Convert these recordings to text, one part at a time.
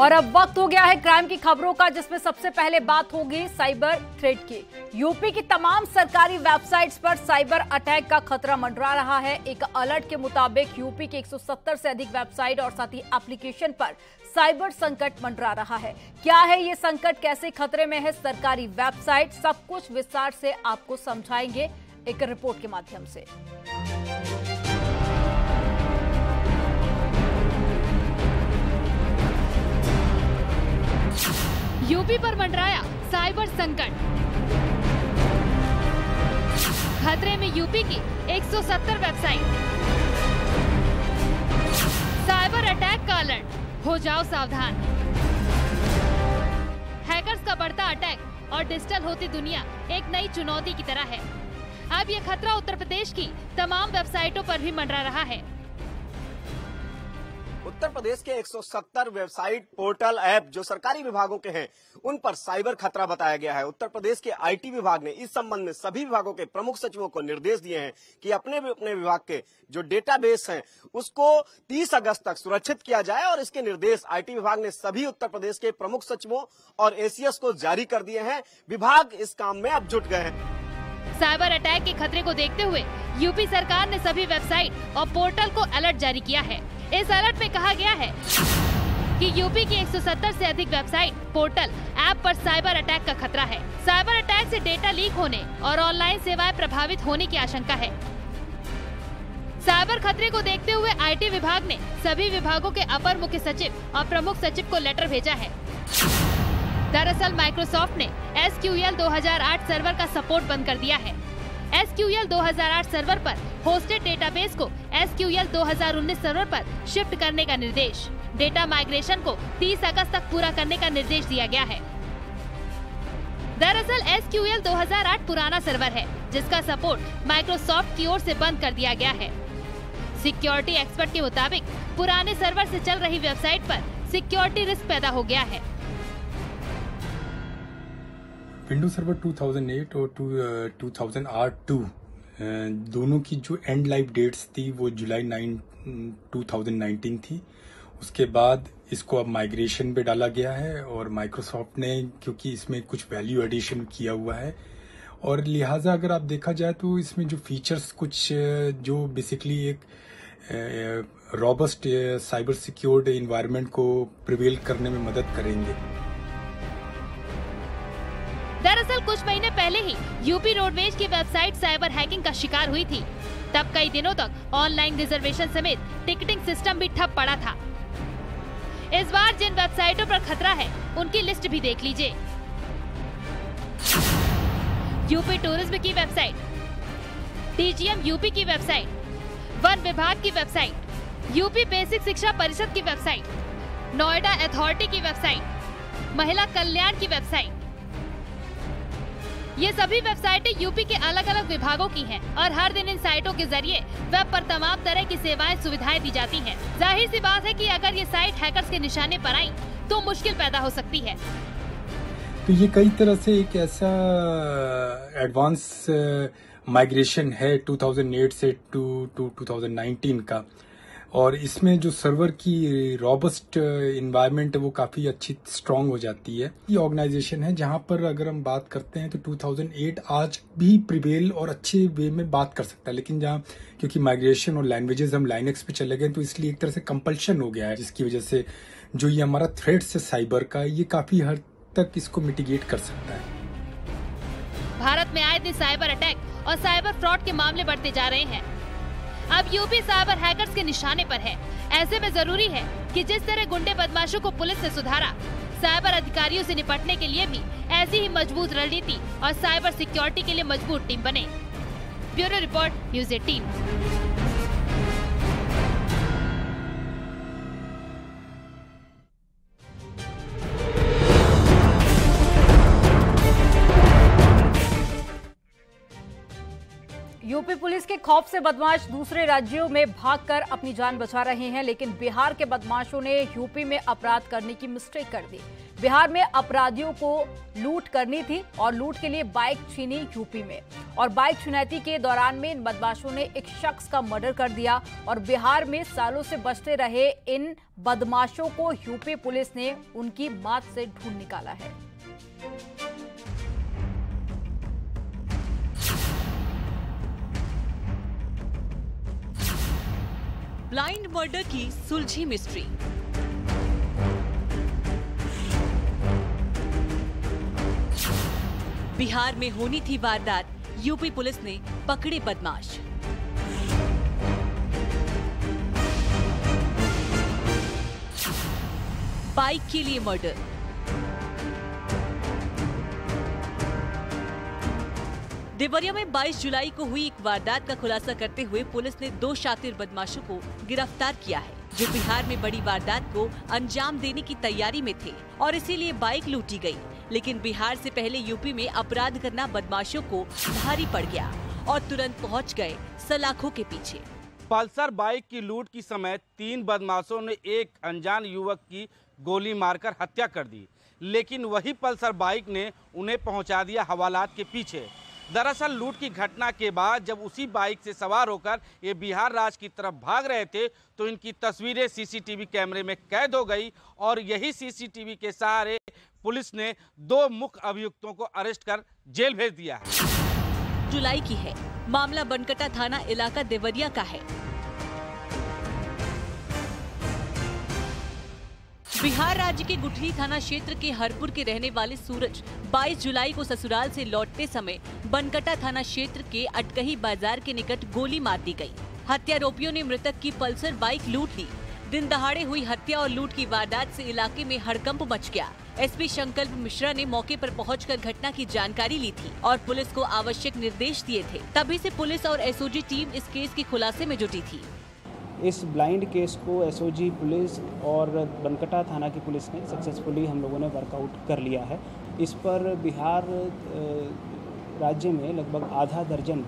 और अब वक्त हो गया है क्राइम की खबरों का, जिसमें सबसे पहले बात होगी साइबर थ्रेट की। यूपी की तमाम सरकारी वेबसाइट्स पर साइबर अटैक का खतरा मंडरा रहा है। एक अलर्ट के मुताबिक यूपी के 170 से अधिक वेबसाइट और साथ ही एप्लीकेशन पर साइबर संकट मंडरा रहा है। क्या है ये संकट, कैसे खतरे में है सरकारी वेबसाइट, सब कुछ विस्तार से आपको समझाएंगे एक रिपोर्ट के माध्यम से। यूपी पर मंडराया साइबर संकट। खतरे में यूपी की 170 वेबसाइट। साइबर अटैक का अलर्ट, हो जाओ सावधान। हैकर्स का बढ़ता अटैक और डिजिटल होती दुनिया एक नई चुनौती की तरह है। अब ये खतरा उत्तर प्रदेश की तमाम वेबसाइटों पर भी मंडरा रहा है। उत्तर प्रदेश के 170 वेबसाइट, पोर्टल, ऐप जो सरकारी विभागों के हैं, उन पर साइबर खतरा बताया गया है। उत्तर प्रदेश के आईटी विभाग ने इस संबंध में सभी विभागों के प्रमुख सचिवों को निर्देश दिए हैं कि अपने विभाग के जो डेटाबेस हैं उसको 30 अगस्त तक सुरक्षित किया जाए, और इसके निर्देश आईटी विभाग ने सभी उत्तर प्रदेश के प्रमुख सचिवों और एसीएस को जारी कर दिए हैं। विभाग इस काम में अब जुट गए हैं। साइबर अटैक के खतरे को देखते हुए यूपी सरकार ने सभी वेबसाइट और पोर्टल को अलर्ट जारी किया है। इस अलर्ट में कहा गया है कि यूपी की 170 से अधिक वेबसाइट, पोर्टल, ऐप पर साइबर अटैक का खतरा है। साइबर अटैक से डेटा लीक होने और ऑनलाइन सेवाएं प्रभावित होने की आशंका है। साइबर खतरे को देखते हुए आईटी विभाग ने सभी विभागों के अपर मुख्य सचिव और प्रमुख सचिव को लेटर भेजा है। दरअसल माइक्रोसॉफ्ट ने SQL 2008 सर्वर का सपोर्ट बंद कर दिया है। SQL 2008 सर्वर पर होस्टेड डेटाबेस को SQL 2019 सर्वर पर शिफ्ट करने का निर्देश, डेटा माइग्रेशन को 30 अगस्त तक पूरा करने का निर्देश दिया गया है। दरअसल SQL 2008 पुराना सर्वर है, जिसका सपोर्ट माइक्रोसॉफ्ट की ओर से बंद कर दिया गया है। सिक्योरिटी एक्सपर्ट के मुताबिक पुराने सर्वर से चल रही वेबसाइट पर सिक्योरिटी रिस्क पैदा हो गया है। विंडोज सर्वर 2008 और 2008 दोनों की जो एंड लाइफ डेट्स थी वो जुलाई 9, 2019 थी। उसके बाद इसको अब माइग्रेशन पे डाला गया है, और माइक्रोसॉफ्ट ने क्योंकि इसमें कुछ वैल्यू एडिशन किया हुआ है, और लिहाजा अगर आप देखा जाए तो इसमें जो फीचर्स कुछ जो बेसिकली एक रॉबस्ट साइबर सिक्योर्ड एनवायरनमेंट को प्रिवेल करने में मदद करेंगे। दरअसल कुछ महीने पहले ही यूपी रोडवेज की वेबसाइट साइबर हैकिंग का शिकार हुई थी। तब कई दिनों तक ऑनलाइन रिजर्वेशन समेत टिकटिंग सिस्टम भी ठप पड़ा था। इस बार जिन वेबसाइटों पर खतरा है उनकी लिस्ट भी देख लीजिए। यूपी टूरिज्म की वेबसाइट, DGM यूपी की वेबसाइट, वन विभाग की वेबसाइट, यूपी बेसिक शिक्षा परिषद की वेबसाइट, नोएडा अथॉरिटी की वेबसाइट, महिला कल्याण की वेबसाइट। ये सभी वेबसाइटें यूपी के अलग अलग विभागों की हैं, और हर दिन इन साइटों के जरिए वेब पर तमाम तरह की सेवाएं, सुविधाएं दी जाती हैं। जाहिर सी बात है कि अगर ये साइट हैकर्स के निशाने पर आई तो मुश्किल पैदा हो सकती है। तो ये कई तरह से एक ऐसा एडवांस माइग्रेशन है 2008 से 2019 का, और इसमें जो सर्वर की रॉबस्ट इन्वायरमेंट है वो काफी अच्छी स्ट्रांग हो जाती है। ये ऑर्गेनाइजेशन है जहां पर अगर हम बात करते हैं तो 2008 आज भी प्रिवेल और अच्छे वे में बात कर सकता है, लेकिन जहां क्योंकि माइग्रेशन और लैंग्वेजेस हम लाइनेक्स पे चले गए तो इसलिए एक तरह से कंपल्शन हो गया है, जिसकी वजह से जो ये हमारा थ्रेट्स है साइबर का, ये काफी हद तक इसको मिटिगेट कर सकता है। भारत में आए दिन साइबर अटैक और साइबर फ्रॉड के मामले बढ़ते जा रहे हैं। अब यूपी साइबर हैकर्स के निशाने पर है। ऐसे में जरूरी है कि जिस तरह गुंडे बदमाशों को पुलिस ने सुधारा, साइबर अधिकारियों से निपटने के लिए भी ऐसी ही मजबूत रणनीति और साइबर सिक्योरिटी के लिए मजबूत टीम बने। Bureau report, news 18। UP police के खौफ से बदमाश दूसरे राज्यों में भागकर अपनी जान बचा रहे हैं, लेकिन बिहार के बदमाशों ने यूपी में अपराध करने की मिस्टेक कर दी। बिहार में अपराधियों को लूट करनी थी और लूट के लिए बाइक छीनी यूपी में, और बाइक छीनैती के दौरान में इन बदमाशों ने एक शख्स का मर्डर कर दिया। और बिहार में सालों से बचते रहे इन बदमाशों को यूपी पुलिस ने उनकी मात से ढूंढ निकाला है। ब्लाइंड मर्डर की सुलझी मिस्ट्री। बिहार में होनी थी वारदात, यूपी पुलिस ने पकड़े बदमाश। बाइक के लिए मर्डर। देवरिया में 22 जुलाई को हुई एक वारदात का खुलासा करते हुए पुलिस ने 2 शातिर बदमाशों को गिरफ्तार किया है, जो बिहार में बड़ी वारदात को अंजाम देने की तैयारी में थे और इसीलिए बाइक लूटी गई। लेकिन बिहार से पहले यूपी में अपराध करना बदमाशों को भारी पड़ गया और तुरंत पहुंच गए सलाखों के पीछे। पल्सर बाइक की लूट के समय 3 बदमाशों ने एक अनजान युवक की गोली मारकर हत्या कर दी, लेकिन वही पल्सर बाइक ने उन्हें पहुंचा दिया हवालात के पीछे। दरअसल लूट की घटना के बाद जब उसी बाइक से सवार होकर ये बिहार राज्य की तरफ भाग रहे थे तो इनकी तस्वीरें सीसीटीवी कैमरे में कैद हो गई और यही सीसीटीवी के सहारे पुलिस ने 2 मुख्य अभियुक्तों को अरेस्ट कर जेल भेज दिया है। जुलाई की है, मामला बनकटा थाना इलाका देवरिया का है। बिहार राज्य के गुठली थाना क्षेत्र के हरपुर के रहने वाले सूरज 22 जुलाई को ससुराल से लौटते समय बनकटा थाना क्षेत्र के अटकही बाजार के निकट गोली मार दी गई। हत्यारोपियों ने मृतक की पल्सर बाइक लूट ली। दिन दहाड़े हुई हत्या और लूट की वारदात से इलाके में हड़कंप मच गया। एसपी संकल्प मिश्रा ने मौके पर पहुंचकर घटना की जानकारी ली थी और पुलिस को आवश्यक निर्देश दिए थे। तभी से पुलिस और एसओजी टीम इस केस के खुलासे में जुटी थी। इस ब्लाइंड केस को एसओजी पुलिस और बनकटा थाना की पुलिस ने सक्सेसफुली हम लोगों ने वर्कआउट कर लिया है। इस पर बिहार राज्य में लगभग आधा दर्जन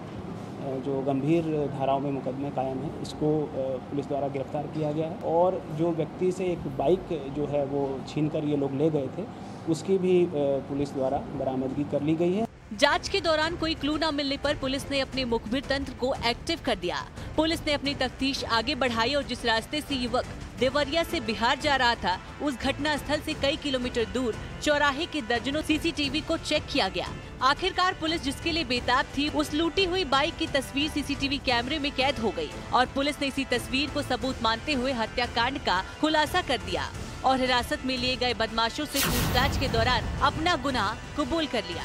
जो गंभीर धाराओं में मुकदमे कायम हैं, इसको पुलिस द्वारा गिरफ्तार किया गया है। और जो व्यक्ति से एक बाइक जो है वो छीनकर ये लोग ले गए थे, उसकी भी पुलिस द्वारा बरामदगी कर ली गई है। जांच के दौरान कोई क्लू न मिलने पर पुलिस ने अपने मुखबिर तंत्र को एक्टिव कर दिया। पुलिस ने अपनी तफ्तीश आगे बढ़ाई और जिस रास्ते से युवक देवरिया से बिहार जा रहा था, उस घटना स्थल से कई किलोमीटर दूर चौराहे के दर्जनों सीसीटीवी को चेक किया गया। आखिरकार पुलिस जिसके लिए बेताब थी, उस लूटी हुई बाइक की तस्वीर सीसीटीवी कैमरे में कैद हो गई और पुलिस ने इसी तस्वीर को सबूत मानते हुए हत्याकांड का खुलासा कर दिया और हिरासत में लिए गए बदमाशों से पूछताछ के दौरान अपना गुनाह कबूल कर लिया।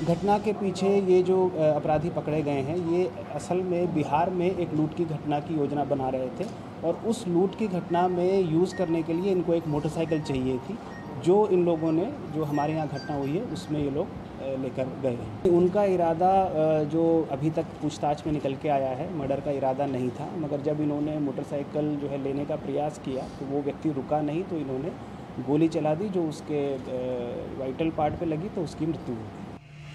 घटना के पीछे ये जो अपराधी पकड़े गए हैं, ये असल में बिहार में एक लूट की घटना की योजना बना रहे थे और उस लूट की घटना में यूज़ करने के लिए इनको एक मोटरसाइकिल चाहिए थी, जो इन लोगों ने, जो हमारे यहाँ घटना हुई है उसमें ये लोग लेकर गए हैं। उनका इरादा जो अभी तक पूछताछ में निकल के आया है, मर्डर का इरादा नहीं था, मगर जब इन्होंने मोटरसाइकिल जो है लेने का प्रयास किया तो वो व्यक्ति रुका नहीं, तो इन्होंने गोली चला दी जो उसके वाइटल पार्ट पे लगी, तो उसकी मृत्यु हुई।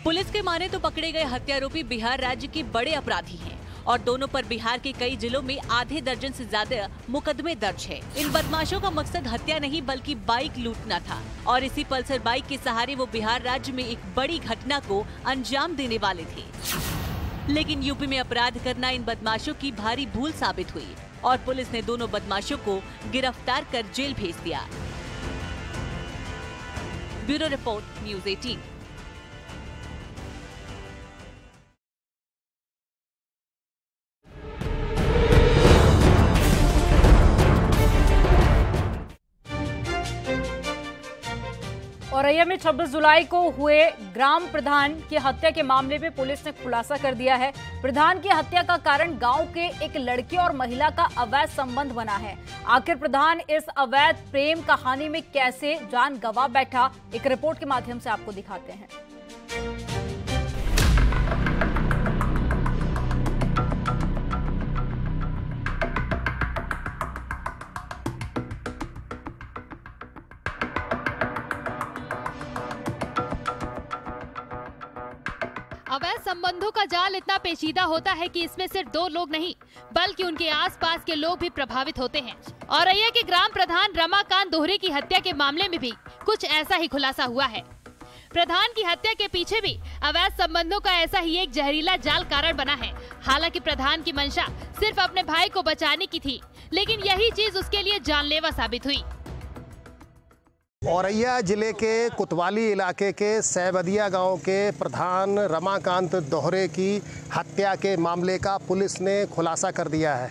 पुलिस के माने तो पकड़े गए हत्यारोपी बिहार राज्य के बड़े अपराधी हैं और दोनों पर बिहार के कई जिलों में आधे दर्जन से ज्यादा मुकदमे दर्ज है। इन बदमाशों का मकसद हत्या नहीं बल्कि बाइक लूटना था और इसी पल्सर बाइक के सहारे वो बिहार राज्य में एक बड़ी घटना को अंजाम देने वाले थे। लेकिन यूपी में अपराध करना इन बदमाशों की भारी भूल साबित हुई और पुलिस ने दोनों बदमाशों को गिरफ्तार कर जेल भेज दिया। Bureau report, news 18। औरैया में 26 जुलाई को हुए ग्राम प्रधान की हत्या के मामले में पुलिस ने खुलासा कर दिया है। प्रधान की हत्या का कारण गांव के एक लड़के और महिला का अवैध संबंध बना है। आखिर प्रधान इस अवैध प्रेम कहानी में कैसे जान गंवा बैठा, एक रिपोर्ट के माध्यम से आपको दिखाते हैं। अवैध संबंधों का जाल इतना पेचीदा होता है कि इसमें सिर्फ 2 लोग नहीं बल्कि उनके आसपास के लोग भी प्रभावित होते हैं। औरैया के ग्राम प्रधान रमाकांत दोहरे की हत्या के मामले में भी कुछ ऐसा ही खुलासा हुआ है। प्रधान की हत्या के पीछे भी अवैध संबंधों का ऐसा ही एक जहरीला जाल कारण बना है। हालांकि प्रधान की मंशा सिर्फ अपने भाई को बचाने की थी, लेकिन यही चीज उसके लिए जानलेवा साबित हुई। औरैया जिले के कोतवाली इलाके के सैबदिया गांव के प्रधान रमाकांत दोहरे की हत्या के मामले का पुलिस ने खुलासा कर दिया है।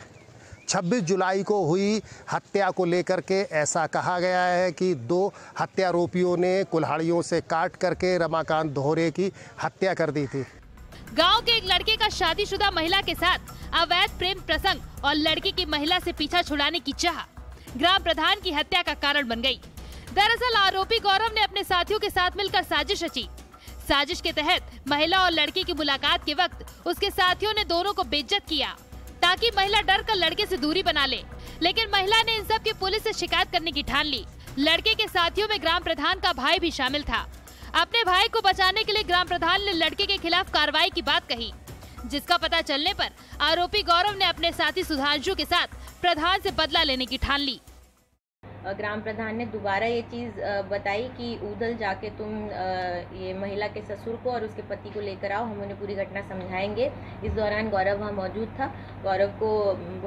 26 जुलाई को हुई हत्या को लेकर के ऐसा कहा गया है कि 2 हत्यारोपियों ने कुल्हाड़ियों से काट करके रमाकांत दोहरे की हत्या कर दी थी। गांव के एक लड़के का शादीशुदा महिला के साथ अवैध प्रेम प्रसंग और लड़की की महिला से पीछा छुड़ाने की चाह ग्राम प्रधान की हत्या का कारण बन गई। दरअसल आरोपी गौरव ने अपने साथियों के साथ मिलकर साजिश रची। साजिश के तहत महिला और लड़की की मुलाकात के वक्त उसके साथियों ने दोनों को बेइज्जत किया ताकि महिला डर कर लड़के से दूरी बना ले। लेकिन महिला ने इन सब की पुलिस से शिकायत करने की ठान ली। लड़के के साथियों में ग्राम प्रधान का भाई भी शामिल था। अपने भाई को बचाने के लिए ग्राम प्रधान ने लड़के के खिलाफ कार्रवाई की बात कही, जिसका पता चलने पर आरोपी गौरव ने अपने साथी सुधांशु के साथ प्रधान से बदला लेने की ठान ली। ग्राम प्रधान ने दोबारा ये चीज़ बताई कि उधल जाके तुम ये महिला के ससुर को और उसके पति को लेकर आओ, हम उन्हें पूरी घटना समझाएंगे। इस दौरान गौरव वहाँ मौजूद था। गौरव को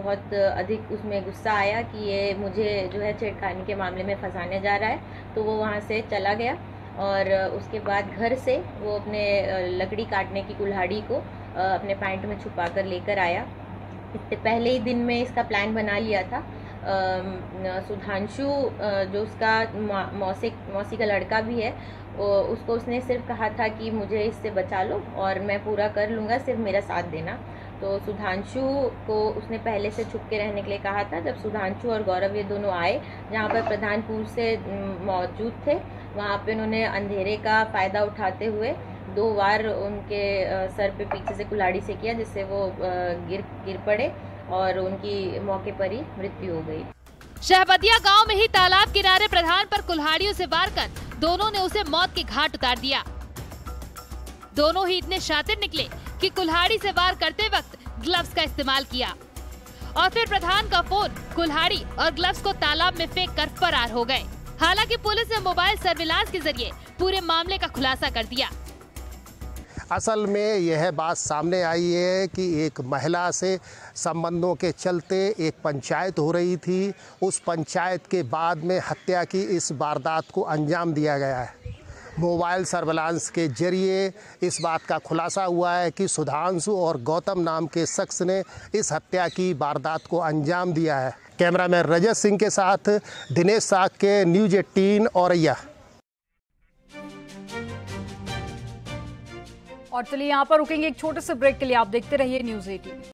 बहुत अधिक उसमें गुस्सा आया कि ये मुझे जो है छेड़खानी के मामले में फंसाने जा रहा है, तो वो वहाँ से चला गया और उसके बाद घर से वो अपने लकड़ी काटने की कुल्हाड़ी को अपने पैंट में छुपा कर लेकर आया। इससे पहले ही दिन में इसका प्लान बना लिया था। सुधांशु जो उसका मौसी का लड़का भी है, उसको उसने सिर्फ कहा था कि मुझे इससे बचा लो और मैं पूरा कर लूँगा, सिर्फ मेरा साथ देना। तो सुधांशु को उसने पहले से छुप के रहने के लिए कहा था। जब सुधांशु और गौरव ये दोनों आए जहाँ पर प्रधान पूर्व से मौजूद थे, वहाँ पे उन्होंने अंधेरे का फ़ायदा उठाते हुए 2 बार उनके सर पे पीछे से कुल्हाड़ी से किया, जिससे वो गिर पड़े और उनकी मौके पर ही मृत्यु हो गई। शहबदिया गांव में ही तालाब किनारे प्रधान पर कुल्हाड़ियों से वार कर दोनों ने उसे मौत के घाट उतार दिया। दोनों ही इतने शातिर निकले कि कुल्हाड़ी से वार करते वक्त ग्लव्स का इस्तेमाल किया और फिर प्रधान का फोन, कुल्हाड़ी और ग्लव्स को तालाब में फेंक कर फरार हो गए। हालांकि पुलिस ने मोबाइल सर्विलांस के जरिए पूरे मामले का खुलासा कर दिया। असल में यह बात सामने आई है कि एक महिला से संबंधों के चलते एक पंचायत हो रही थी। उस पंचायत के बाद में हत्या की इस वारदात को अंजाम दिया गया है। मोबाइल सर्विलांस के जरिए इस बात का खुलासा हुआ है कि सुधांशु और गौतम नाम के शख्स ने इस हत्या की वारदात को अंजाम दिया है। कैमरामैन रजत सिंह के साथ दिनेश साग के न्यूज़ 18 औरैया। और चलिए यहाँ पर रुकेंगे एक छोटे से ब्रेक के लिए। आप देखते रहिए न्यूज़ 18।